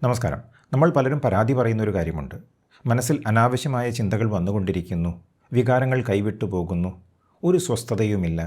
നമസ്കാരം. നമ്മൾ പലരും പരാതി പറയുന്നൊരു കാര്യമുണ്ട്. മനസ്സിൽ അനാവശ്യമായ ചിന്തകൾ വന്നുകൊണ്ടിരിക്കുന്നു, വികാരങ്ങൾ കൈവിട്ടു പോകുന്നു, ഒരു സ്വസ്ഥതയുമില്ല,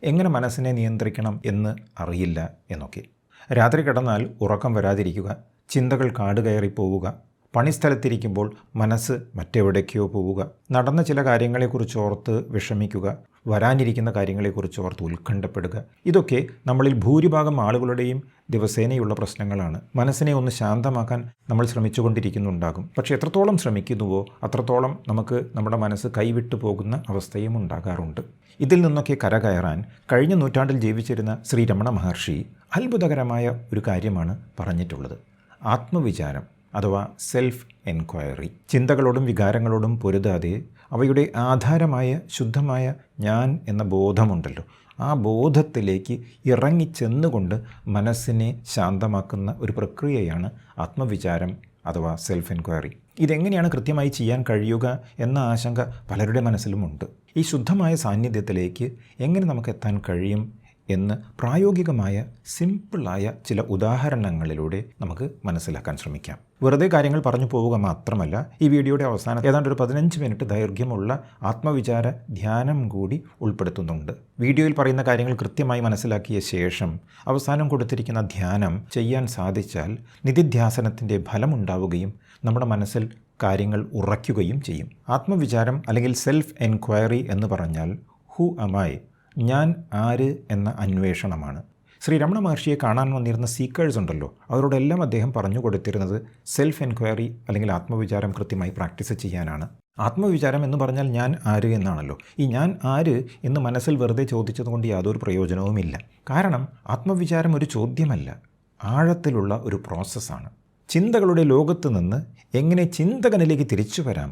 എങ്ങനെ മനസ്സിനെ നിയന്ത്രിക്കണം എന്ന് അറിയില്ല എന്നൊക്കെ. രാത്രി കിടന്നാൽ ഉറക്കം വരാതിരിക്കുക, ചിന്തകൾ കാടുകയറി പോവുക, പണിസ്ഥലത്തിരിക്കുമ്പോൾ മനസ്സ് മറ്റെവിടേക്കോ പോവുക, നടന്ന ചില കാര്യങ്ങളെക്കുറിച്ച് ഓർത്ത് വിഷമിക്കുക, വരാനിരിക്കുന്ന കാര്യങ്ങളെക്കുറിച്ച് ഓർത്ത് ഉത്കണ്ഠപ്പെടുക. ഇതൊക്കെ നമ്മളിൽ ഭൂരിഭാഗം ആളുകളുടെയും ദിവസേനയുള്ള പ്രശ്നങ്ങളാണ്. മനസ്സിനെ ഒന്ന് ശാന്തമാക്കാൻ നമ്മൾ ശ്രമിച്ചുകൊണ്ടിരിക്കുന്നുണ്ടാകും. പക്ഷേ എത്രത്തോളം ശ്രമിക്കുന്നുവോ അത്രത്തോളം നമുക്ക് നമ്മുടെ മനസ്സ് കൈവിട്ടു പോകുന്ന അവസ്ഥയും ഉണ്ടാകാറുണ്ട്. ഇതിൽ നിന്നൊക്കെ കരകയറാൻ കഴിഞ്ഞ നൂറ്റാണ്ടിൽ ജീവിച്ചിരുന്ന ശ്രീ രമണ മഹർഷി അത്ഭുതകരമായ ഒരു കാര്യമാണ് പറഞ്ഞിട്ടുള്ളത്. ആത്മവിചാരം അഥവാ സെൽഫ് എൻക്വയറി. ചിന്തകളോടും വികാരങ്ങളോടും പൊരുതാതെ അവയുടെ ആധാരമായ ശുദ്ധമായ ഞാൻ എന്ന ബോധമുണ്ടല്ലോ, ആ ബോധത്തിലേക്ക് ഇറങ്ങിച്ചെന്നുകൊണ്ട് മനസ്സിനെ ശാന്തമാക്കുന്ന ഒരു പ്രക്രിയയാണ് ആത്മവിചാരം അഥവാ സെൽഫ് എൻക്വയറി. ഇതെങ്ങനെയാണ് കൃത്യമായി ചെയ്യാൻ കഴിയുക എന്ന ആശങ്ക പലരുടെ മനസ്സിലുമുണ്ട്. ഈ ശുദ്ധമായ സാന്നിധ്യത്തിലേക്ക് എങ്ങനെ നമുക്ക് എത്താൻ കഴിയും എന്ന് പ്രായോഗികമായ സിമ്പിളായ ചില ഉദാഹരണങ്ങളിലൂടെ നമുക്ക് മനസ്സിലാക്കാൻ ശ്രമിക്കാം. വെറുതെ കാര്യങ്ങൾ പറഞ്ഞു പോവുക മാത്രമല്ല, ഈ വീഡിയോയുടെ അവസാനം ഏതാണ്ട് ഒരു 15 മിനിറ്റ് ദൈർഘ്യമുള്ള ആത്മവിചാര ധ്യാനം കൂടി ഉൾപ്പെടുത്തുന്നുണ്ട്. വീഡിയോയിൽ പറയുന്ന കാര്യങ്ങൾ കൃത്യമായി മനസ്സിലാക്കിയ ശേഷം അവസാനം കൊടുത്തിരിക്കുന്ന ധ്യാനം ചെയ്യാൻ സാധിച്ചാൽ നിധിധ്യാസനത്തിൻ്റെ ഫലമുണ്ടാവുകയും നമ്മുടെ മനസ്സിൽ കാര്യങ്ങൾ ഉറയ്ക്കുകയും ചെയ്യും. ആത്മവിചാരം അല്ലെങ്കിൽ സെൽഫ് എൻക്വയറി എന്ന് പറഞ്ഞാൽ ഹു am I, ഞാൻ ആര് എന്ന അന്വേഷണമാണ്. ശ്രീ രമണ മഹർഷിയെ കാണാൻ വന്നിരുന്ന സീക്കേഴ്സ് ഉണ്ടല്ലോ, അവരോടെല്ലാം അദ്ദേഹം പറഞ്ഞു കൊടുത്തിരുന്നത് സെൽഫ് എൻക്വയറി അല്ലെങ്കിൽ ആത്മവിചാരം കൃത്യമായി പ്രാക്ടീസ് ചെയ്യാനാണ്. ആത്മവിചാരം എന്ന് പറഞ്ഞാൽ ഞാൻ ആര് എന്നാണല്ലോ. ഈ ഞാൻ ആര് എന്ന് മനസ്സിൽ വെറുതെ ചോദിച്ചതുകൊണ്ട് യാതൊരു പ്രയോജനവുമില്ല. കാരണം ആത്മവിചാരം ഒരു ചോദ്യമല്ല, ആഴത്തിലുള്ള ഒരു പ്രോസസ്സാണ്. ചിന്തകളുടെ ലോകത്ത് നിന്ന് എങ്ങനെ ചിന്തകനിലേക്ക് തിരിച്ചു വരാം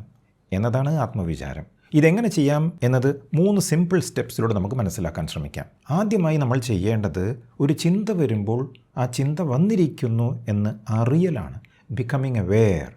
എന്നതാണ് ആത്മവിചാരം. ഇതെങ്ങനെ ചെയ്യാം എന്നത് 3 സിമ്പിൾ സ്റ്റെപ്സിലൂടെ നമുക്ക് മനസ്സിലാക്കാൻ ശ്രമിക്കാം. ആദ്യമായി നമ്മൾ ചെയ്യേണ്ടത് ഒരു ചിന്ത വരുമ്പോൾ ആ ചിന്ത വന്നിരിക്കുന്നു എന്ന് അറിയലാണ്, ബിക്കമിങ് അവെയർ.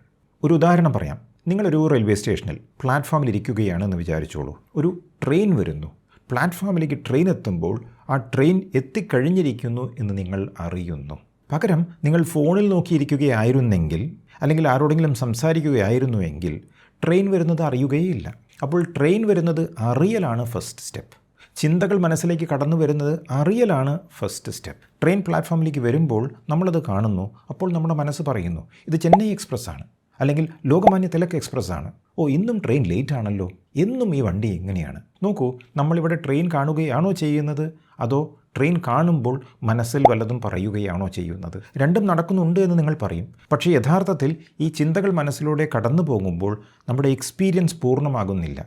ഒരു ഉദാഹരണം പറയാം. നിങ്ങളൊരു റെയിൽവേ സ്റ്റേഷനിൽ പ്ലാറ്റ്ഫോമിൽ ഇരിക്കുകയാണെന്ന് വിചാരിച്ചോളൂ. ഒരു ട്രെയിൻ വരുന്നു. പ്ലാറ്റ്ഫോമിലേക്ക് ട്രെയിൻ എത്തുമ്പോൾ ആ ട്രെയിൻ എത്തിക്കഴിഞ്ഞിരിക്കുന്നു എന്ന് നിങ്ങൾ അറിയുന്നു. പകരം നിങ്ങൾ ഫോണിൽ നോക്കിയിരിക്കുകയായിരുന്നെങ്കിൽ അല്ലെങ്കിൽ ആരോടെങ്കിലും സംസാരിക്കുകയായിരുന്നുവെങ്കിൽ ട്രെയിൻ വരുന്നത് അറിയുകയില്ല. അപ്പോൾ ട്രെയിൻ വരുന്നത് അറിയലാണ് ഫസ്റ്റ് സ്റ്റെപ്പ്. ചിന്തകൾ മനസ്സിലേക്ക് കടന്നു വരുന്നത് അറിയലാണ് ഫസ്റ്റ് സ്റ്റെപ്പ്. ട്രെയിൻ പ്ലാറ്റ്ഫോമിലേക്ക് വരുമ്പോൾ നമ്മളത് കാണുന്നു. അപ്പോൾ നമ്മുടെ മനസ്സ് പറയുന്നു, ഇത് ചെന്നൈ എക്സ്പ്രസ് ആണ്, അല്ലെങ്കിൽ ലോകമാന്യ തിലക് എക്സ്പ്രസ് ആണ്. ഓ, ഇന്നും ട്രെയിൻ ലേറ്റ് ആണല്ലോ, എന്നും ഈ വണ്ടി എങ്ങനെയാണ്. നോക്കൂ, നമ്മളിവിടെ ട്രെയിൻ കാണുകയാണോ ചെയ്യുന്നത്, അതോ ട്രെയിൻ കാണുമ്പോൾ മനസ്സിൽ വല്ലതും പറയുകയാണോ ചെയ്യുന്നത്? രണ്ടും നടക്കുന്നുണ്ട് എന്ന് നിങ്ങൾ പറയും. പക്ഷേ യഥാർത്ഥത്തിൽ ഈ ചിന്തകൾ മനസ്സിലൂടെ കടന്നു പോകുമ്പോൾ നമ്മുടെ എക്സ്പീരിയൻസ് പൂർണ്ണമാകുന്നില്ല.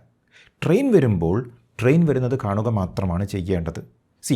ട്രെയിൻ വരുമ്പോൾ ട്രെയിൻ വരുന്നത് കാണുക മാത്രമാണ് ചെയ്യേണ്ടത്.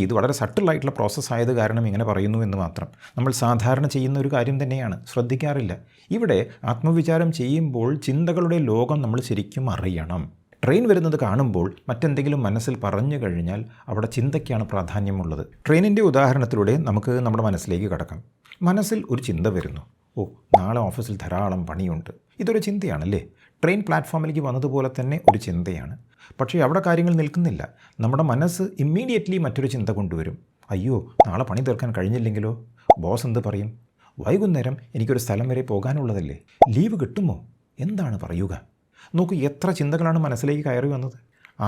ഇത് വളരെ സട്ടിലായിട്ടുള്ള പ്രോസസ്സ് ആയത് കാരണം ഇങ്ങനെ പറയുന്നു എന്ന് മാത്രം. നമ്മൾ സാധാരണ ചെയ്യുന്ന ഒരു കാര്യം തന്നെയാണ്, ശ്രദ്ധിക്കാറില്ല. ഇവിടെ ആത്മവിചാരം ചെയ്യുമ്പോൾ ചിന്തകളുടെ ലോകം നമ്മൾ ശരിക്കും അറിയണം. ട്രെയിൻ വരുന്നത് കാണുമ്പോൾ മറ്റെന്തെങ്കിലും മനസ്സിൽ പറഞ്ഞു കഴിഞ്ഞാൽ അവിടെ ചിന്തയ്ക്കാണ് പ്രാധാന്യമുള്ളത്. ട്രെയിനിൻ്റെ ഉദാഹരണത്തിലൂടെ നമുക്ക് നമ്മുടെ മനസ്സിലേക്ക് കടക്കാം. മനസ്സിൽ ഒരു ചിന്ത വരുന്നു, ഓ, നാളെ ഓഫീസിൽ ധാരാളം പണിയുണ്ട്. ഇതൊരു ചിന്തയാണല്ലേ. ട്രെയിൻ പ്ലാറ്റ്ഫോമിലേക്ക് വന്നതുപോലെ തന്നെ ഒരു ചിന്തയാണ്. പക്ഷേ അവിടെ കാര്യങ്ങൾ നിൽക്കുന്നില്ല. നമ്മുടെ മനസ്സ് ഇമ്മീഡിയറ്റ്ലി മറ്റൊരു ചിന്ത കൊണ്ടുവരും. അയ്യോ, നാളെ പണി തീർക്കാൻ കഴിഞ്ഞില്ലെങ്കിലോ, ബോസ് എന്ത് പറയും, വൈകുന്നേരം എനിക്കൊരു സ്ഥലം വരെ പോകാനുള്ളതല്ലേ, ലീവ് കിട്ടുമോ, എന്താണ് പറയുക. നോക്കൂ, എത്ര ചിന്തകളാണ് മനസ്സിലേക്ക് കയറി വന്നത്.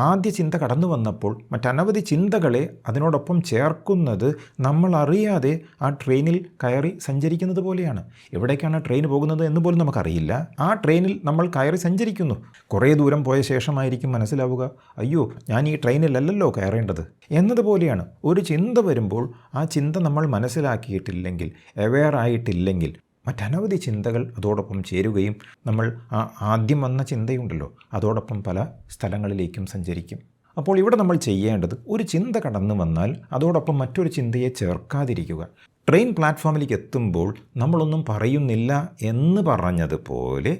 ആദ്യ ചിന്ത കടന്നു വന്നപ്പോൾ മറ്റനവധി ചിന്തകളെ അതിനോടൊപ്പം ചേർക്കുന്നത് നമ്മൾ അറിയാതെ ആ ട്രെയിനിൽ കയറി സഞ്ചരിക്കുന്നത് പോലെയാണ്. എവിടേക്കാണ് ട്രെയിൻ പോകുന്നത് എന്ന് പോലും നമുക്കറിയില്ല. ആ ട്രെയിനിൽ നമ്മൾ കയറി സഞ്ചരിക്കുന്നു. കുറേ ദൂരം പോയ ശേഷമായിരിക്കും മനസ്സിലാവുക, അയ്യോ, ഞാൻ ഈ ട്രെയിനിലല്ലല്ലോ കയറേണ്ടത് എന്നതുപോലെയാണ്. ഒരു ചിന്ത വരുമ്പോൾ ആ ചിന്ത നമ്മൾ മനസ്സിലാക്കിയിട്ടില്ലെങ്കിൽ, അവെയർ ആയിട്ടില്ലെങ്കിൽ മറ്റനവധി ചിന്തകൾ അതോടൊപ്പം ചേരുകയും നമ്മൾ ആ ആദ്യം വന്ന ചിന്തയുണ്ടല്ലോ അതോടൊപ്പം പല സ്ഥലങ്ങളിലേക്കും സഞ്ചരിക്കും. അപ്പോൾ ഇവിടെ നമ്മൾ ചെയ്യേണ്ടത്, ഒരു ചിന്ത കടന്നു വന്നാൽ അതോടൊപ്പം മറ്റൊരു ചിന്തയെ ചേർക്കാതിരിക്കുക. ട്രെയിൻ പ്ലാറ്റ്ഫോമിലേക്ക് എത്തുമ്പോൾ നമ്മളൊന്നും പറയുന്നില്ല എന്ന് പറഞ്ഞതുപോലെ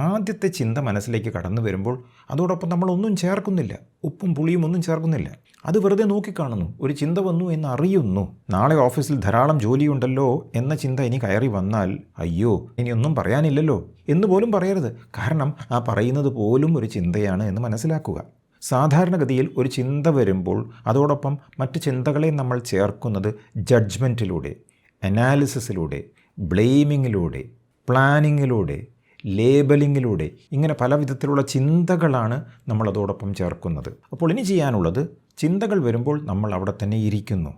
ആദ്യത്തെ ചിന്ത മനസ്സിലേക്ക് കടന്നു വരുമ്പോൾ അതോടൊപ്പം നമ്മളൊന്നും ചേർക്കുന്നില്ല, ഉപ്പും പുളിയും ഒന്നും ചേർക്കുന്നില്ല. അത് വെറുതെ നോക്കിക്കാണുന്നു. ഒരു ചിന്ത വന്നു എന്ന് അറിയുന്നു. നാളെ ഓഫീസിൽ ധാരാളം ജോലിയുണ്ടല്ലോ എന്ന ചിന്ത ഇനി കയറി വന്നാൽ, അയ്യോ, ഇനിയൊന്നും പറയാനില്ലല്ലോ എന്ന് പോലും പറയരുത്. കാരണം ആ പറയുന്നത് പോലും ഒരു ചിന്തയാണ് എന്ന് മനസ്സിലാക്കുക. സാധാരണഗതിയിൽ ഒരു ചിന്ത വരുമ്പോൾ അതോടൊപ്പം മറ്റ് ചിന്തകളെ നമ്മൾ ചേർക്കുന്നത് ജഡ്ജ്മെൻറ്റിലൂടെ, അനാലിസിസിലൂടെ, ബ്ലെയിമിങ്ങിലൂടെ, പ്ലാനിങ്ങിലൂടെ, ലേബലിങ്ങിലൂടെ, ഇങ്ങനെ പല വിധത്തിലുള്ള ചിന്തകളാണ് നമ്മളതോടൊപ്പം ചേർക്കുന്നത്. അപ്പോൾ ഇനി ചെയ്യാനുള്ളത്, ചിന്തകൾ വരുമ്പോൾ നമ്മൾ അവിടെ തന്നെ ഇരിക്കുന്നു.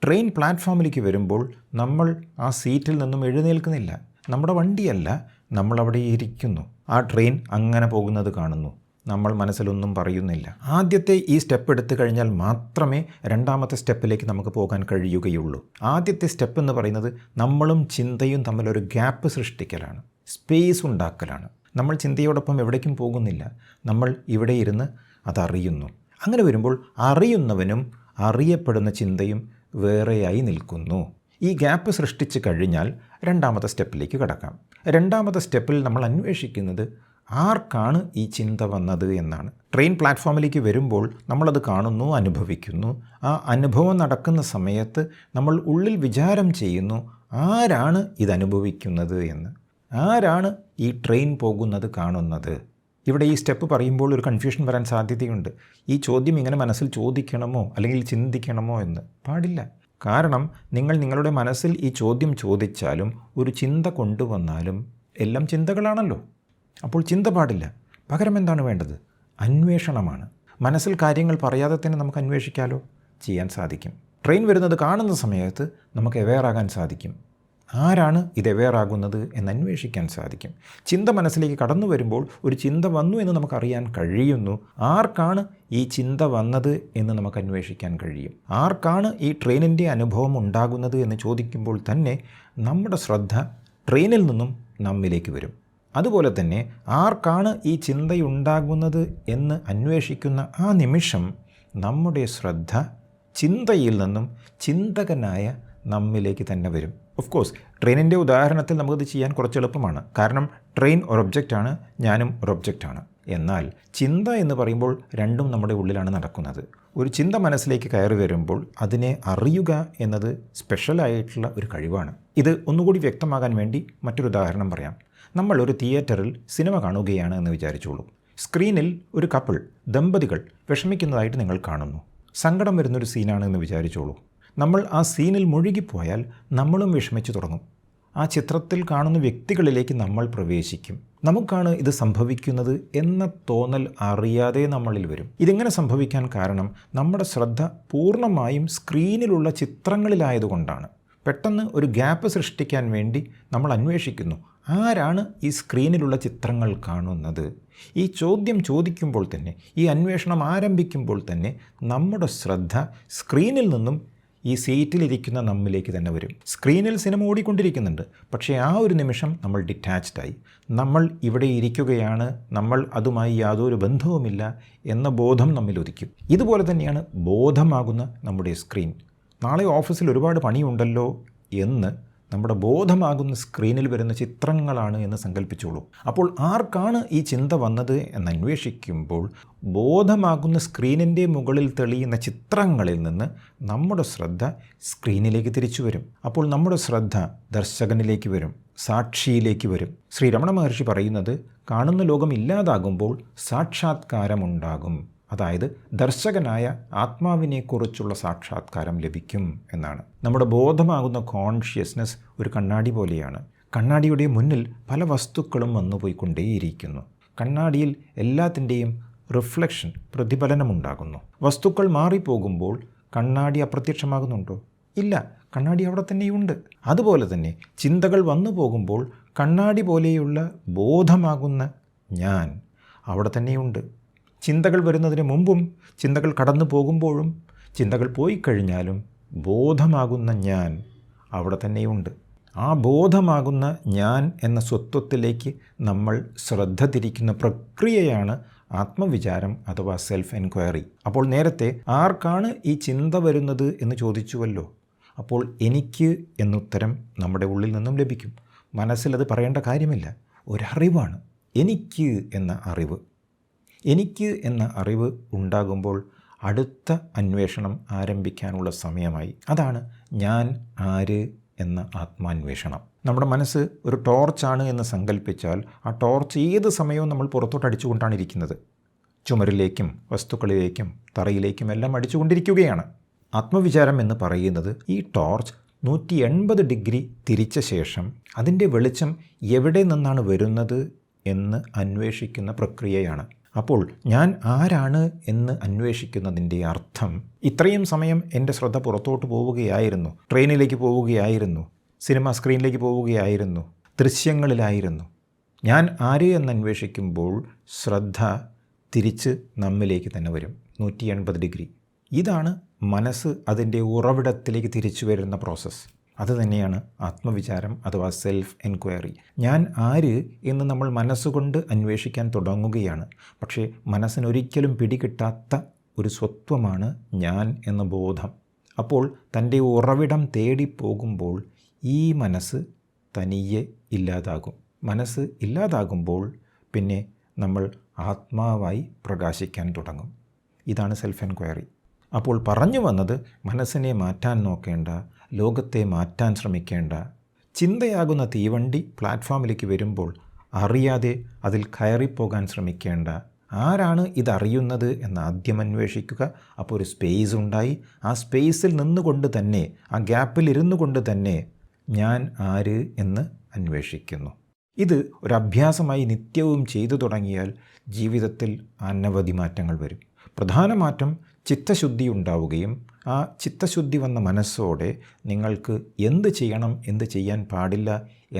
ട്രെയിൻ പ്ലാറ്റ്ഫോമിലേക്ക് വരുമ്പോൾ നമ്മൾ ആ സീറ്റിൽ നിന്നും എഴുന്നേൽക്കുന്നില്ല. നമ്മുടെ വണ്ടിയല്ല, നമ്മളവിടെ ഇരിക്കുന്നു. ആ ട്രെയിൻ അങ്ങനെ പോകുന്നത് കാണുന്നു. നമ്മൾ മനസ്സിലൊന്നും പറയുന്നില്ല. ആദ്യത്തെ ഈ സ്റ്റെപ്പ് എടുത്തു കഴിഞ്ഞാൽ മാത്രമേ രണ്ടാമത്തെ സ്റ്റെപ്പിലേക്ക് നമുക്ക് പോകാൻ കഴിയുകയുള്ളൂ. ആദ്യത്തെ സ്റ്റെപ്പ് എന്ന് പറയുന്നത് നമ്മളും ചിന്തയും തമ്മിലൊരു ഗ്യാപ്പ് സൃഷ്ടിക്കലാണ്, സ്പേസ് ഉണ്ടാക്കലാണ്. നമ്മൾ ചിന്തയോടൊപ്പം എവിടേക്കും പോകുന്നില്ല. നമ്മൾ ഇവിടെ ഇരുന്ന് അതറിയുന്നു. അങ്ങനെ വരുമ്പോൾ അറിയുന്നവനും അറിയപ്പെടുന്ന ചിന്തയും വേറെയായി നിൽക്കുന്നു. ഈ ഗ്യാപ്പ് സൃഷ്ടിച്ച് കഴിഞ്ഞാൽ രണ്ടാമത്തെ സ്റ്റെപ്പിലേക്ക് കടക്കാം. രണ്ടാമത്തെ സ്റ്റെപ്പിൽ നമ്മൾ അന്വേഷിക്കുന്നത് ആർക്കാണ് ഈ ചിന്ത വന്നത് എന്നാണ്. ട്രെയിൻ പ്ലാറ്റ്ഫോമിലേക്ക് വരുമ്പോൾ നമ്മളത് കാണുന്നു, അനുഭവിക്കുന്നു. ആ അനുഭവം നടക്കുന്ന സമയത്ത് നമ്മൾ ഉള്ളിൽ വിചാരം ചെയ്യുന്നു, ആരാണ് ഇതനുഭവിക്കുന്നത് എന്ന്, ആരാണ് ഈ ട്രെയിൻ പോകുന്നത് കാണുന്നത്. ഇവിടെ ഈ സ്റ്റെപ്പ് പറയുമ്പോൾ ഒരു കൺഫ്യൂഷൻ വരാൻ സാധ്യതയുണ്ട്. ഈ ചോദ്യം ഇങ്ങനെ മനസ്സിൽ ചോദിക്കണമോ അല്ലെങ്കിൽ ചിന്തിക്കണമോ എന്ന്. പാടില്ല. കാരണം നിങ്ങൾ നിങ്ങളുടെ മനസ്സിൽ ഈ ചോദ്യം ചോദിച്ചാലും ഒരു ചിന്ത കൊണ്ടുവന്നാലും എല്ലാം ചിന്തകളാണല്ലോ. അപ്പോൾ ചിന്ത പാടില്ല. പകരം എന്താണ് വേണ്ടത്? അന്വേഷണമാണ്. മനസ്സിൽ കാര്യങ്ങൾ പറയാതെ തന്നെ നമുക്ക് അന്വേഷിക്കാമല്ലോ. ചെയ്യാൻ സാധിക്കും. ട്രെയിൻ വരുന്നത് കാണുന്ന സമയത്ത് നമുക്ക് അവെയറാകാൻ സാധിക്കും. ആരാണ് ഇത് അവെയറാകുന്നത് എന്ന് അന്വേഷിക്കാൻ സാധിക്കും. ചിന്ത മനസ്സിലേക്ക് കടന്നു വരുമ്പോൾ ഒരു ചിന്ത വന്നു എന്ന് നമുക്കറിയാൻ കഴിയുന്നു. ആർക്കാണ് ഈ ചിന്ത വന്നത് എന്ന് നമുക്ക് അന്വേഷിക്കാൻ കഴിയും. ആർക്കാണ് ഈ ട്രെയിനിൻ്റെ അനുഭവം ഉണ്ടാകുന്നത് എന്ന് ചോദിക്കുമ്പോൾ തന്നെ നമ്മുടെ ശ്രദ്ധ ട്രെയിനിൽ നിന്നും നമ്മിലേക്ക് വരും. അതുപോലെ തന്നെ ആർക്കാണ് ഈ ചിന്തയുണ്ടാകുന്നത് എന്ന് അന്വേഷിക്കുന്ന ആ നിമിഷം നമ്മുടെ ശ്രദ്ധ ചിന്തയിൽ നിന്നും ചിന്തകനായ നമ്മിലേക്ക് തന്നെ വരും. ഓഫ് കോഴ്സ് ട്രെയിനിൻ്റെ ഉദാഹരണത്തിൽ നമുക്കത് ചെയ്യാൻ കുറച്ച് എളുപ്പമാണ്. കാരണം ട്രെയിൻ ഒരു ഒബ്ജക്റ്റാണ്, ഞാനും ഒരു ഒബ്ജക്റ്റാണ്. എന്നാൽ ചിന്ത എന്ന് പറയുമ്പോൾ രണ്ടും നമ്മുടെ ഉള്ളിലാണ് നടക്കുന്നത്. ഒരു ചിന്ത മനസ്സിലേക്ക് കയറി വരുമ്പോൾ അതിനെ അറിയുക എന്നത് സ്പെഷ്യലായിട്ടുള്ള ഒരു കഴിവാണ്. ഇത് ഒന്നുകൂടി വ്യക്തമാകാൻ വേണ്ടി മറ്റൊരു ഉദാഹരണം പറയാം. നമ്മൾ ഒരു തിയേറ്ററിൽ സിനിമ കാണുകയാണ് എന്ന് വിചാരിച്ചോളൂ. സ്ക്രീനിൽ ഒരു കപ്പിൾ, ദമ്പതികൾ വിഷമിക്കുന്നതായിട്ട് നിങ്ങൾ കാണുന്നു. സങ്കടം വരുന്നൊരു സീനാണ് എന്ന് വിചാരിച്ചോളൂ. നമ്മൾ ആ സീനിൽ മുഴുകിപ്പോയാൽ നമ്മളും വിഷമിച്ചു തുടങ്ങും. ആ ചിത്രത്തിൽ കാണുന്ന വ്യക്തികളിലേക്ക് നമ്മൾ പ്രവേശിക്കും. നമുക്കാണ് ഇത് സംഭവിക്കുന്നത് എന്ന തോന്നൽ അറിയാതെ നമ്മളിൽ വരും. ഇതിങ്ങനെ സംഭവിക്കാൻ കാരണം നമ്മുടെ ശ്രദ്ധ പൂർണ്ണമായും സ്ക്രീനിലുള്ള ചിത്രങ്ങളിലായതുകൊണ്ടാണ്. പെട്ടെന്ന് ഒരു ഗ്യാപ്പ് സൃഷ്ടിക്കാൻ വേണ്ടി നമ്മൾ അന്വേഷിക്കുന്നു, ആരാണ് ഈ സ്ക്രീനിലുള്ള ചിത്രങ്ങൾ കാണുന്നത്. ഈ ചോദ്യം ചോദിക്കുമ്പോൾ തന്നെ, ഈ അന്വേഷണം ആരംഭിക്കുമ്പോൾ തന്നെ നമ്മുടെ ശ്രദ്ധ സ്ക്രീനിൽ നിന്നും ഈ സീറ്റിലിരിക്കുന്ന നമ്മിലേക്ക് തന്നെ വരും. സ്ക്രീനിൽ സിനിമ ഓടിക്കൊണ്ടിരിക്കുന്നുണ്ട്, പക്ഷേ ആ ഒരു നിമിഷം നമ്മൾ ഡിറ്റാച്ച്ഡായി. നമ്മൾ ഇവിടെ ഇരിക്കുകയാണ്, നമ്മൾ അതുമായി യാതൊരു ബന്ധവുമില്ല എന്ന ബോധം നമ്മിൽ ഉദിക്കും. ഇതുപോലെ തന്നെയാണ് ബോധമാകുന്ന നമ്മുടെ സ്ക്രീൻ. നാളെ ഓഫീസിൽ ഒരുപാട് പണിയുണ്ടല്ലോ എന്ന് നമ്മുടെ ബോധമാകുന്ന സ്ക്രീനിൽ വരുന്ന ചിത്രങ്ങളാണ് എന്ന് സങ്കല്പിച്ചോളൂ. അപ്പോൾ ആർക്കാണ് ഈ ചിന്ത വന്നത് എന്ന് അന്വേഷിക്കുമ്പോൾ ബോധമാകുന്ന സ്ക്രീനിൻ്റെ മുകളിൽ തെളിയുന്ന ചിത്രങ്ങളിൽ നിന്ന് നമ്മുടെ ശ്രദ്ധ സ്ക്രീനിലേക്ക് തിരിച്ചു വരും. അപ്പോൾ നമ്മുടെ ശ്രദ്ധ ദർശകനിലേക്ക് വരും, സാക്ഷിയിലേക്ക് വരും. ശ്രീ രമണ മഹർഷി പറയുന്നത്, കാണുന്ന ലോകം ഇല്ലാതാകുമ്പോൾ സാക്ഷാത്കാരമുണ്ടാകും. അതായത് ദർശകനായ ആത്മാവിനെക്കുറിച്ചുള്ള സാക്ഷാത്കാരം ലഭിക്കും എന്നാണ്. നമ്മുടെ ബോധമാകുന്ന കോൺഷ്യസ്നസ് ഒരു കണ്ണാടി പോലെയാണ്. കണ്ണാടിയുടെ മുന്നിൽ പല വസ്തുക്കളും വന്നുപോയിക്കൊണ്ടേയിരിക്കുന്നു. കണ്ണാടിയിൽ എല്ലാത്തിൻ്റെയും റിഫ്ലക്ഷൻ, പ്രതിഫലനമുണ്ടാകുന്നു. വസ്തുക്കൾ മാറിപ്പോകുമ്പോൾ കണ്ണാടി അപ്രത്യക്ഷമാകുന്നുണ്ടോ? ഇല്ല, കണ്ണാടി അവിടെ തന്നെയുണ്ട്. അതുപോലെ തന്നെ ചിന്തകൾ വന്നു പോകുമ്പോൾ കണ്ണാടി പോലെയുള്ള ബോധമാകുന്ന ഞാൻ അവിടെ തന്നെയുണ്ട്. ചിന്തകൾ വരുന്നതിന് മുമ്പും ചിന്തകൾ കടന്നു പോകുമ്പോഴും ചിന്തകൾ പോയി കഴിഞ്ഞാലും ബോധമാകുന്ന ഞാൻ അവിടെ തന്നെയുണ്ട്. ആ ബോധമാകുന്ന ഞാൻ എന്ന സ്വത്വത്തിലേക്ക് നമ്മൾ ശ്രദ്ധ തിരിക്കുന്ന പ്രക്രിയയാണ് ആത്മവിചാരം അഥവാ സെൽഫ് എൻക്വയറി. അപ്പോൾ നേരത്തെ ആർക്കാണ് ഈ ചിന്ത വരുന്നത് എന്ന് ചോദിച്ചുവല്ലോ. അപ്പോൾ എനിക്ക് എന്നുത്തരം നമ്മുടെ ഉള്ളിൽ നിന്നും ലഭിക്കും. മനസ്സിലത് പറയേണ്ട കാര്യമില്ല, ഒരറിവാണ് എനിക്ക് എന്ന അറിവ്. എനിക്ക് എന്ന അറിവ് ഉണ്ടാകുമ്പോൾ അടുത്ത അന്വേഷണം ആരംഭിക്കാനുള്ള സമയമായി. അതാണ് ഞാൻ ആര് എന്ന ആത്മാന്വേഷണം. നമ്മുടെ മനസ്സ് ഒരു ടോർച്ചാണ് എന്ന് സങ്കല്പിച്ചാൽ ആ ടോർച്ച് ഏത് സമയവും നമ്മൾ പുറത്തോട്ട് അടിച്ചുകൊണ്ടാണ് ഇരിക്കുന്നത്. ചുമരിലേക്കും വസ്തുക്കളിലേക്കും തറയിലേക്കും എല്ലാം അടിച്ചുകൊണ്ടിരിക്കുകയാണ്. ആത്മവിചാരം എന്ന് പറയുന്നത് ഈ ടോർച്ച് 180 ഡിഗ്രി തിരിച്ച ശേഷം അതിൻ്റെ വെളിച്ചം എവിടെ നിന്നാണ് വരുന്നത് എന്ന് അന്വേഷിക്കുന്ന പ്രക്രിയയാണ്. അപ്പോൾ ഞാൻ ആരാണ് എന്ന് അന്വേഷിക്കുന്നതിൻ്റെ അർത്ഥം, ഇത്രയും സമയം എൻ്റെ ശ്രദ്ധ പുറത്തോട്ട് പോവുകയായിരുന്നു, ട്രെയിനിലേക്ക് പോവുകയായിരുന്നു, സിനിമ സ്ക്രീനിലേക്ക് പോവുകയായിരുന്നു, ദൃശ്യങ്ങളിലായിരുന്നു. ഞാൻ ആര് എന്ന് അന്വേഷിക്കുമ്പോൾ ശ്രദ്ധ തിരിച്ച് നമ്മിലേക്ക് തന്നെ വരും. 180 ഡിഗ്രി. ഇതാണ് മനസ്സ് അതിൻ്റെ ഉറവിടത്തിലേക്ക് തിരിച്ചു വരുന്ന പ്രോസസ്സ്. അതുതന്നെയാണ് ആത്മവിചാരം അഥവാ സെൽഫ് എൻക്വയറി. ഞാൻ ആര് എന്ന് നമ്മൾ മനസ്സുകൊണ്ട് അന്വേഷിക്കാൻ തുടങ്ങുകയാണ്. പക്ഷേ മനസ്സിനൊരിക്കലും പിടികിട്ടാത്ത ഒരു സ്വത്വമാണ് ഞാൻ എന്ന ബോധം. അപ്പോൾ തൻ്റെ ഉറവിടം തേടി പോകുമ്പോൾ ഈ മനസ്സ് തനിയെ ഇല്ലാതാകും. മനസ്സ് ഇല്ലാതാകുമ്പോൾ പിന്നെ നമ്മൾ ആത്മാവായി പ്രകാശിക്കാൻ തുടങ്ങും. ഇതാണ് സെൽഫ് എൻക്വയറി. അപ്പോൾ പറഞ്ഞു വന്നത്, മനസ്സിനെ മാറ്റാൻ നോക്കേണ്ട, ലോകത്തെ മാറ്റാൻ ശ്രമിക്കേണ്ട. ചിന്തയാകുന്ന തീവണ്ടി പ്ലാറ്റ്ഫോമിലേക്ക് വരുമ്പോൾ അറിയാതെ അതിൽ കയറിപ്പോകാൻ ശ്രമിക്കേണ്ട. ആരാണ് ഇതറിയുന്നത് എന്ന് ആദ്യം അന്വേഷിക്കുക. അപ്പോൾ ഒരു സ്പേസ് ഉണ്ടായി. ആ സ്പേസിൽ നിന്നുകൊണ്ട് തന്നെ, ആ ഗ്യാപ്പിൽ ഇരുന്നു കൊണ്ട് തന്നെ ഞാൻ ആര് എന്ന് അന്വേഷിക്കുന്നു. ഇത് ഒരു അഭ്യാസമായി നിത്യവും ചെയ്തു തുടങ്ങിയാൽ ജീവിതത്തിൽ അനവധി മാറ്റങ്ങൾ വരും. പ്രധാന മാറ്റം ചിത്തശുദ്ധി ഉണ്ടാവുകയും ആ ചിത്തശുദ്ധി വന്ന മനസ്സോടെ നിങ്ങൾക്ക് എന്ത് ചെയ്യണം, എന്ത് ചെയ്യാൻ പാടില്ല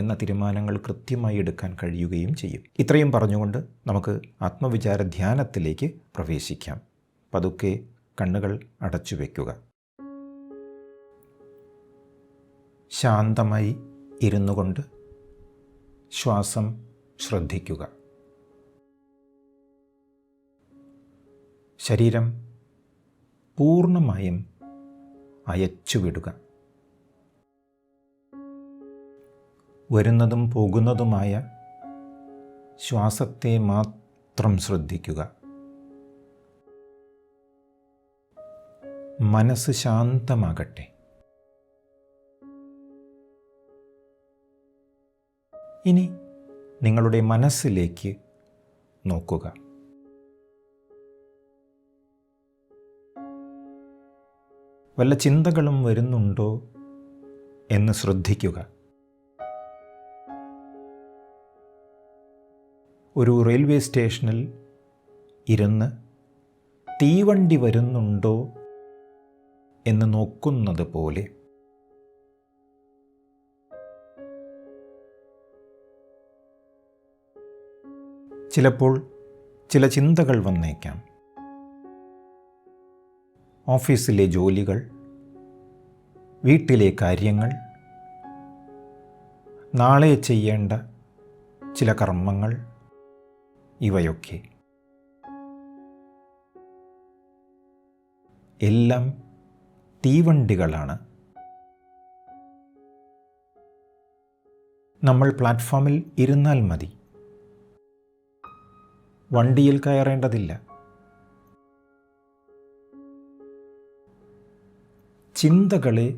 എന്ന തീരുമാനങ്ങൾ കൃത്യമായി എടുക്കാൻ കഴിയുകയും ചെയ്യും. ഇത്രയും പറഞ്ഞുകൊണ്ട് നമുക്ക് ആത്മവിചാര ധ്യാനത്തിലേക്ക് പ്രവേശിക്കാം. പതുക്കെ കണ്ണുകൾ അടച്ചു വയ്ക്കുക. ശാന്തമായി ഇരുന്നു കൊണ്ട് ശ്വാസം ശ്രദ്ധിക്കുക. ശരീരം പൂർണ്ണമായും അയച്ചുവിടുക. വരുന്നതും പോകുന്നതുമായ ശ്വാസത്തെ മാത്രം ശ്രദ്ധിക്കുക. മനസ്സ് ശാന്തമാകട്ടെ. ഇനി നിങ്ങളുടെ മനസ്സിലേക്ക് നോക്കുക. വല്ല ചിന്തകളും വരുന്നുണ്ടോ എന്ന് ശ്രദ്ധിക്കുക. ഒരു റെയിൽവേ സ്റ്റേഷനിൽ ഇരുന്ന് തീവണ്ടി വരുന്നുണ്ടോ എന്ന് നോക്കുന്നത് പോലെ ചിലപ്പോൾ ചില ചിന്തകൾ വന്നേക്കാം. ഓഫീസിലെ ജോലികൾ, വീട്ടിലെ കാര്യങ്ങൾ, നാളെ ചെയ്യേണ്ട ചില കർമ്മങ്ങൾ, ഇവയൊക്കെ എല്ലാം തീവണ്ടികളാണ്. നമ്മൾ പ്ലാറ്റ്ഫോമിൽ ഇരുന്നാൽ മതി, വണ്ടിയിൽ കയറേണ്ടതില്ല. ചിന്തകളെ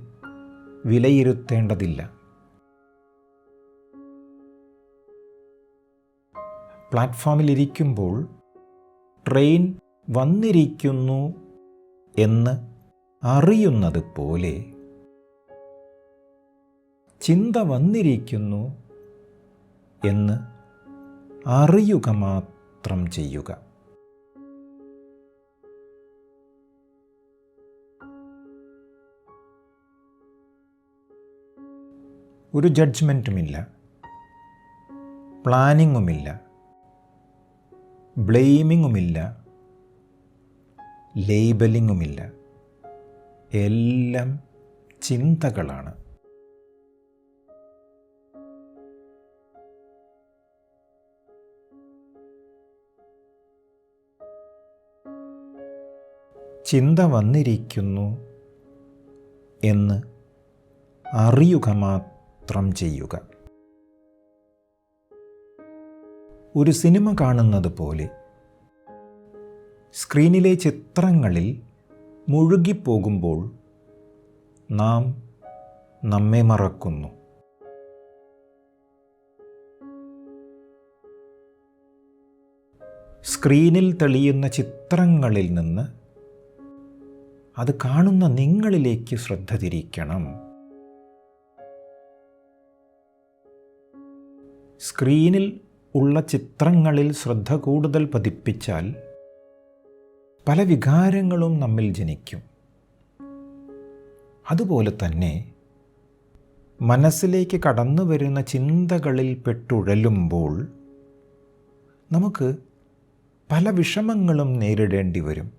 വിലയിരുത്തേണ്ടതില്ല. പ്ലാറ്റ്ഫോമിലിരിക്കുമ്പോൾ ട്രെയിൻ വന്നിരിക്കുന്നു എന്ന് അറിയുന്നത് പോലെ ചിന്ത വന്നിരിക്കുന്നു എന്ന് അറിയുക മാത്രം ചെയ്യുക. ഒരു ജഡ്ജ്മെൻറ്റുമില്ല, പ്ലാനിങ്ങുമില്ല, ബ്ലെയിമിങ്ങുമില്ല, ലേബലിങ്ങുമില്ല. എല്ലാം ചിന്തകളാണ്. ചിന്ത വന്നിരിക്കുന്നു എന്ന് അറിയുക മാത്രം ചെയ്യുക. ഒരു സിനിമ കാണുന്നത് പോലെ സ്ക്രീനിലെ ചിത്രങ്ങളിൽ മുഴുകിപ്പോകുമ്പോൾ നാം നമ്മെ മറക്കുന്നു. സ്ക്രീനിൽ തെളിയുന്ന ചിത്രങ്ങളിൽ നിന്ന് അത് കാണുന്ന നിങ്ങളിലേക്ക് ശ്രദ്ധ തിരിക്കണം. സ്ക്രീനിൽ ഉള്ള ചിത്രങ്ങളിൽ ശ്രദ്ധ കൂടുതൽ പതിപ്പിച്ചാൽ പല വികാരങ്ങളും നമ്മിൽ ജനിക്കും. അതുപോലെ തന്നെ മനസ്സിലേക്ക് കടന്നു വരുന്ന ചിന്തകളിൽ പെട്ടുഴലുമ്പോൾ നമുക്ക് പല വിഷമങ്ങളും നേരിടേണ്ടി വരും.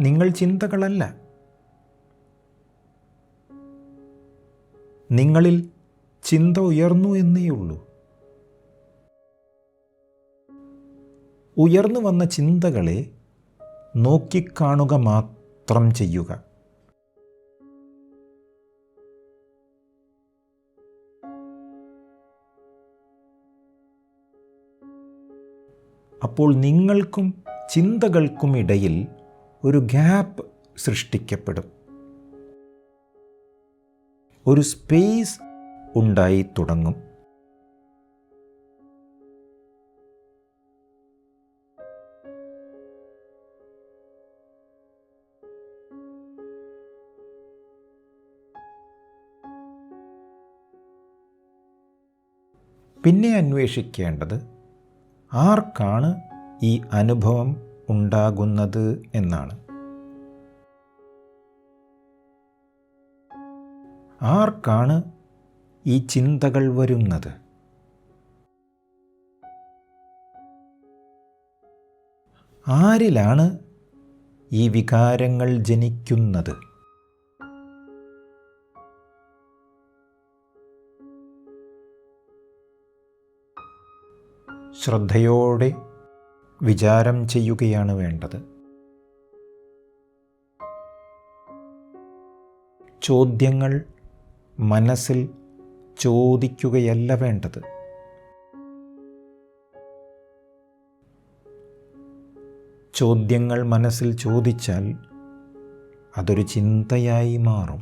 നിങ്ങൾ ചിന്തകളല്ല, നിങ്ങളിൽ ചിന്ത ഉയർന്നു എന്നേയുള്ളൂ. ഉയർന്നു വന്ന ചിന്തകളെ നോക്കിക്കാണുക മാത്രം ചെയ്യുക. അപ്പോൾ നിങ്ങൾക്കും ചിന്തകൾക്കും ഇടയിൽ ഒരു ഗ്യാപ്പ് സൃഷ്ടിക്കപ്പെടും. ഒരു സ്പേസ് ഉണ്ടായി തുടങ്ങും. പിന്നെ അന്വേഷിക്കേണ്ടത് ആർക്കാണ് ഈ അനുഭവം ഉണ്ടാകുന്നത് എന്നാണ്. ആർക്കാണ് ഈ ചിന്തകൾ വരുന്നത്? ആരിലാണ് ഈ വികാരങ്ങൾ ജനിക്കുന്നത്? ശ്രദ്ധയോടെ വിചാരം ചെയ്യുകയാണ് വേണ്ടത്. ചോദ്യങ്ങൾ മനസ്സിൽ ചോദിക്കുകയല്ല വേണ്ടത്. ചോദ്യങ്ങൾ മനസ്സിൽ ചോദിച്ചാൽ അതൊരു ചിന്തയായി മാറും.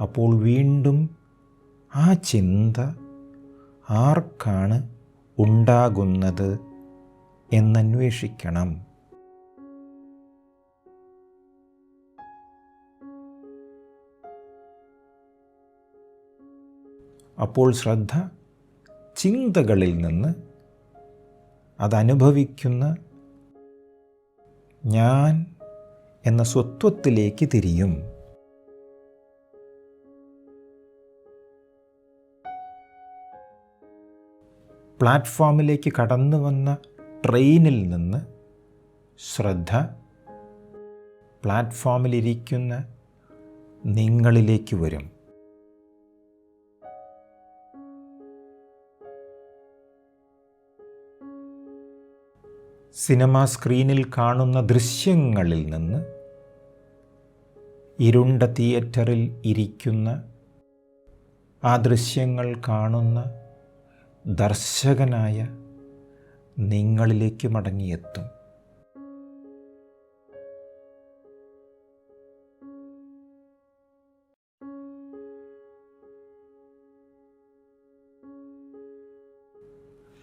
അപ്പോൾ വീണ്ടും ആ ചിന്ത ആർക്കാണ് ഉണ്ടാകുന്നത് എന്നന്വേഷിക്കണം. അപ്പോൾ ശ്രദ്ധ ചിന്തകളിൽ നിന്ന് അതനുഭവിക്കുന്ന ഞാൻ എന്ന സ്വത്വത്തിലേക്ക് തിരിയും. പ്ലാറ്റ്ഫോമിലേക്ക് കടന്നു വന്ന ട്രെയിനിൽ നിന്ന് ശ്രദ്ധ പ്ലാറ്റ്ഫോമിലിരിക്കുന്ന നിങ്ങളിലേക്ക് വരും. സിനിമാ സ്ക്രീനിൽ കാണുന്ന ദൃശ്യങ്ങളിൽ നിന്ന് ഇരുണ്ട തിയേറ്ററിൽ ഇരിക്കുന്ന ആ ദൃശ്യങ്ങൾ കാണുന്ന ദർശകനായ നിങ്ങളിലേക്ക് മടങ്ങിയെത്തും.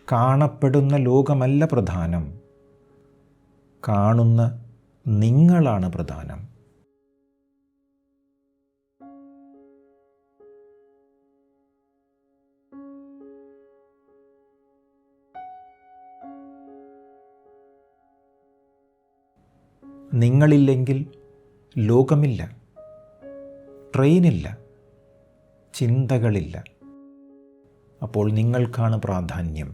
കാണപ്പെടുന്ന ലോകമല്ല പ്രധാനം, കാണുന്ന നിങ്ങളാണ് പ്രധാനം. നിങ്ങളില്ലെങ്കിൽ ലോകമില്ല, ട്രെയിനില്ല, ചിന്തകളില്ല. അപ്പോൾ നിങ്ങൾക്കാണ് പ്രാധാന്യം.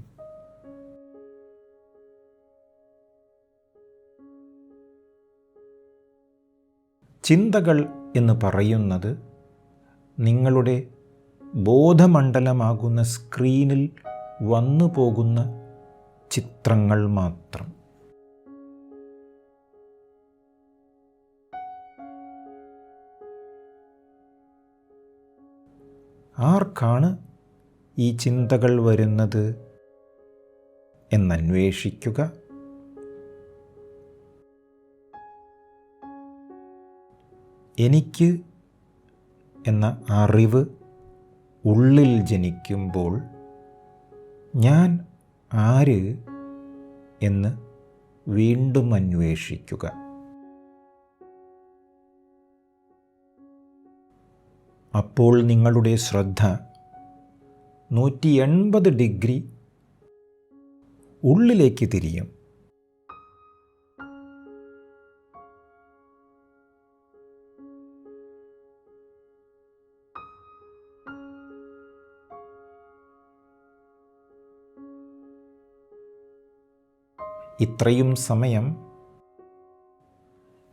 ചിന്തകൾ എന്ന് പറയുന്നത് നിങ്ങളുടെ ബോധമണ്ഡലമാകുന്ന സ്ക്രീനിൽ വന്നു പോകുന്ന ചിത്രങ്ങൾ മാത്രം. ആർക്കാണ് ഈ ചിന്തകൾ വരുന്നത് എന്നന്വേഷിക്കുക. എനിക്ക് എന്ന അറിവ് ഉള്ളിൽ ജനിക്കുമ്പോൾ ഞാൻ ആര് എന്ന് വീണ്ടും അന്വേഷിക്കുക. അപ്പോൾ നിങ്ങളുടെ ശ്രദ്ധ 180 ഡിഗ്രി ഉള്ളിലേക്ക് തിരിയും. ഇത്രയും സമയം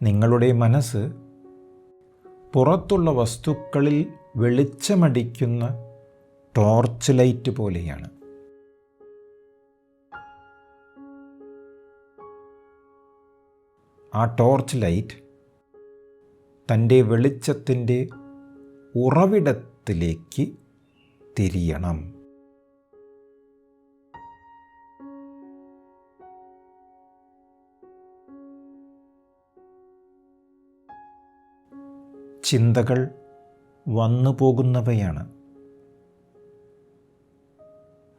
നിങ്ങളുടെ മനസ്സ് പുറത്തുള്ള വസ്തുക്കളിൽ വെളിച്ചമടിക്കുന്ന ടോർച്ച് ലൈറ്റ് പോലെയാണ്. ആ ടോർച്ച് ലൈറ്റ് തൻ്റെ വെളിച്ചത്തിൻ്റെ ഉറവിടത്തിലേക്ക് തിരിയണം. ചിന്തകൾ വന്നു പോകുന്നവയാണ്,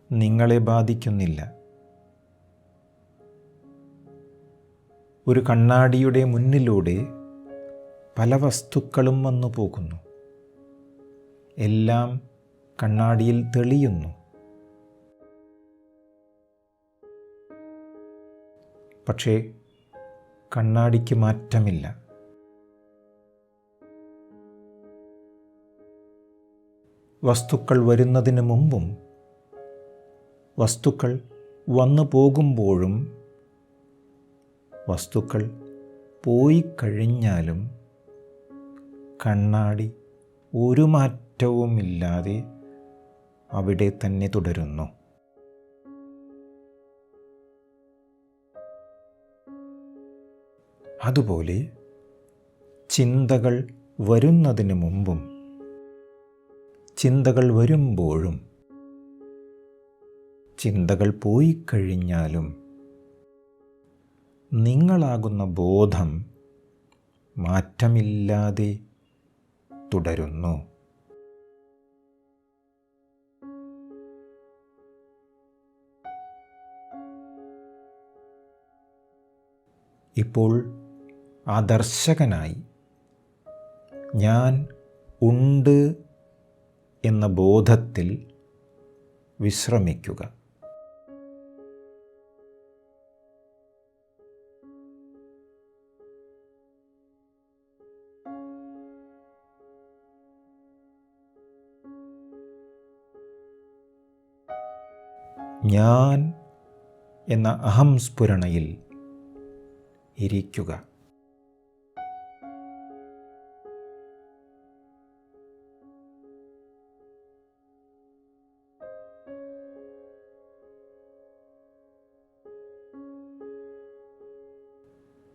നിങ്ങളെ ബാധിക്കുന്നില്ല. ഒരു കണ്ണാടിയുടെ മുന്നിലൂടെ പല വസ്തുക്കളും വന്നു പോകുന്നു. എല്ലാം കണ്ണാടിയിൽ തെളിയുന്നു. പക്ഷേ കണ്ണാടിക്ക് മാറ്റമില്ല. വസ്തുക്കൾ വരുന്നതിന് മുമ്പും വസ്തുക്കൾ വന്നു പോകുമ്പോഴും വസ്തുക്കൾ പോയി കഴിഞ്ഞാലും കണ്ണാടി ഒരു മാറ്റവുമില്ലാതെ അവിടെ തന്നെ തുടരുന്നു. അതുപോലെ ചിന്തകൾ വരുന്നതിന് മുമ്പും ചിന്തകൾ വരുമ്പോഴും ചിന്തകൾ പോയി കഴിഞ്ഞാലും നിങ്ങളാകുന്ന ബോധം മാറ്റമില്ലാതെ തുടരുന്നു. ഇപ്പോൾ ആ ദർശകനായി ഞാൻ ഉണ്ട് എന്ന ബോധത്തിൽ വിശ്രമിക്കുക. ഞാൻ എന്ന അഹംസ്ഫുരണയിൽ ഇരിക്കുക.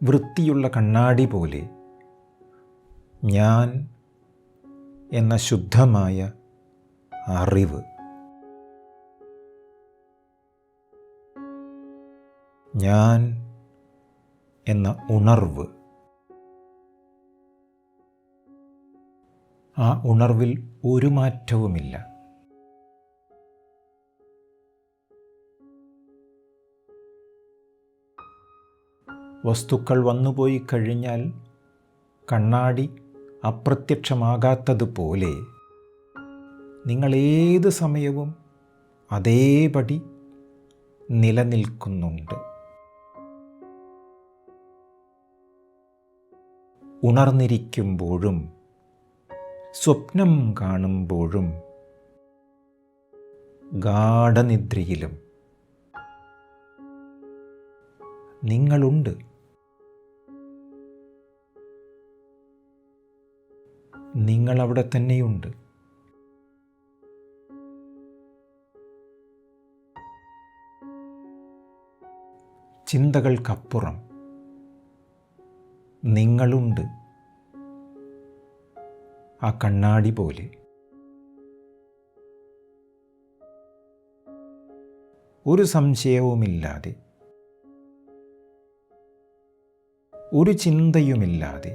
വൃത്തിയുള്ള കണ്ണാടി പോലെ ഞാൻ എന്ന ശുദ്ധമായ അറിവ്, ഞാൻ എന്ന ഉണർവ്, ആ ഉണർവിൽ ഒരു മാറ്റവുമില്ല. വസ്തുക്കൾ വന്നുപോയി കഴിഞ്ഞാൽ കണ്ണാടി അപ്രത്യക്ഷമാകാത്തതുപോലെ നിങ്ങളേത് സമയവും അതേപടി നിലനിൽക്കുന്നുണ്ട്. ഉണർന്നിരിക്കുമ്പോഴും സ്വപ്നം കാണുമ്പോഴും ഗാഢനിദ്രയിലും നിങ്ങളുണ്ട്. നിങ്ങളവിടെ തന്നെയുണ്ട്. ചിന്തകൾക്കപ്പുറം നിങ്ങളുണ്ട്, ആ കണ്ണാടി പോലെ. ഒരു സംശയവുമില്ലാതെ, ഒരു ചിന്തയുമില്ലാതെ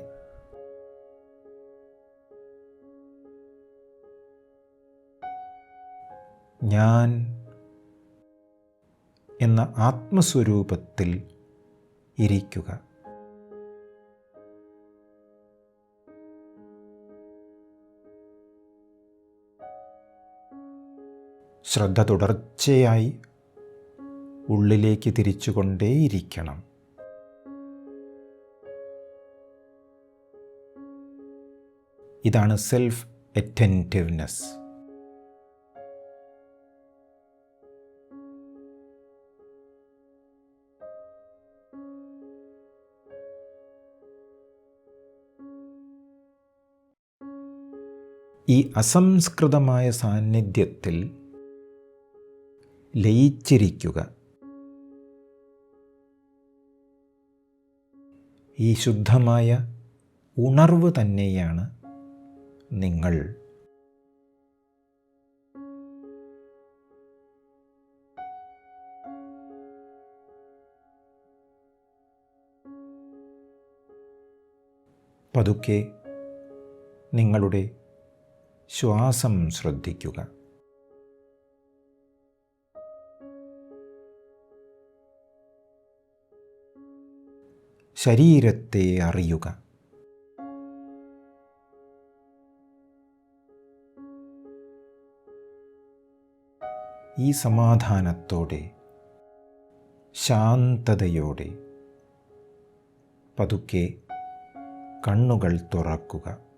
ഞാൻ എന്ന ആത്മസ്വരൂപത്തിൽ ഇരിക്കുക. ശ്രദ്ധ തുടർച്ചയായി ഉള്ളിലേക്ക് തിരിച്ചുകൊണ്ടേയിരിക്കണം. ഇതാണ് സെൽഫ് അറ്റൻറ്റീവ്നെസ്. ഈ അസംസ്കൃതമായ സാന്നിധ്യത്തിൽ ലയിച്ചിരിക്കുക. ഈ ശുദ്ധമായ ഉണർവ് തന്നെയാണ് നിങ്ങൾ. പതുക്കെ നിങ്ങളുടെ ശ്വാസം ശ്രദ്ധിക്കുക. ശരീരത്തെ അറിയുക. ഈ സമാധാനത്തോടെ, ശാന്തതയോടെ പതുക്കെ കണ്ണുകൾ തുറക്കുക.